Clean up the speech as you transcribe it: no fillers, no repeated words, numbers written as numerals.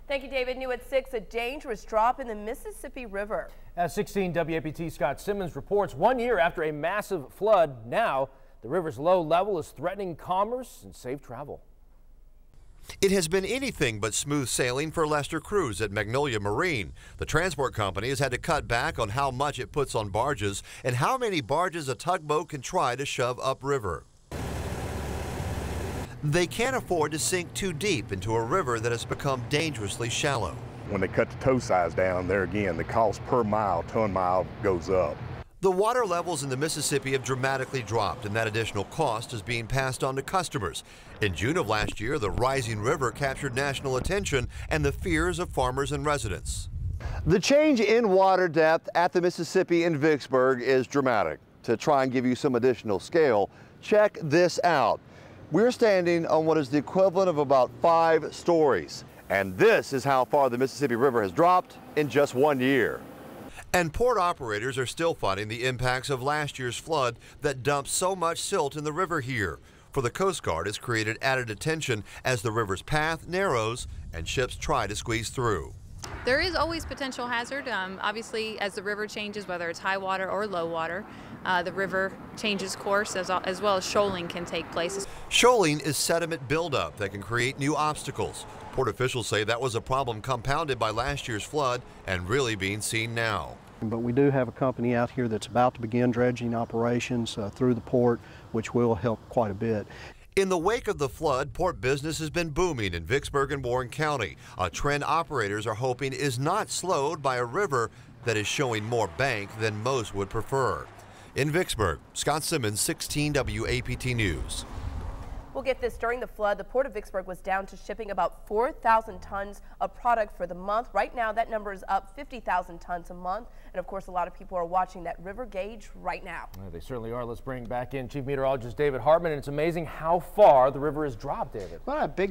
Thank you, David. New at 6, a dangerous drop in the Mississippi River. At 16, WAPT Scott Simmons reports 1 year after a massive flood, now the river's low level is threatening commerce and safe travel. It has been anything but smooth sailing for Lester Cruz at Magnolia Marine. The transport company has had to cut back on how much it puts on barges and how many barges a tugboat can try to shove upriver. They can't afford to sink too deep into a river that has become dangerously shallow. When they cut the tow size down, there again, the cost per mile, ton mile, goes up. The water levels in the Mississippi have dramatically dropped, and that additional cost is being passed on to customers. In June of last year, the rising river captured national attention and the fears of farmers and residents. The change in water depth at the Mississippi in Vicksburg is dramatic. To try and give you some additional scale, check this out. We're standing on what is the equivalent of about 5 stories. And this is how far the Mississippi River has dropped in just 1 year. And port operators are still fighting the impacts of last year's flood that dumped so much silt in the river here. For the Coast Guard, it's created added attention as the river's path narrows and ships try to squeeze through. There is always potential hazard. Obviously, as the river changes, whether it's high water or low water, the river changes course as well as shoaling can take place. Shoaling is sediment buildup that can create new obstacles. Port officials say that was a problem compounded by last year's flood and really being seen now. But we do have a company out here that's about to begin dredging operations through the port, which will help quite a bit. In the wake of the flood, port business has been booming in Vicksburg and Warren County, a trend operators are hoping is not slowed by a river that is showing more bank than most would prefer. In Vicksburg, Scott Simmons, 16 WAPT News. We'll get this. During the flood, the Port of Vicksburg was down to shipping about 4,000 tons of product for the month. Right now, that number is up 50,000 tons a month. And of course, a lot of people are watching that river gauge right now. They certainly are. Let's bring back in Chief Meteorologist David Hartman. And it's amazing how far the river has dropped, David. Well, a big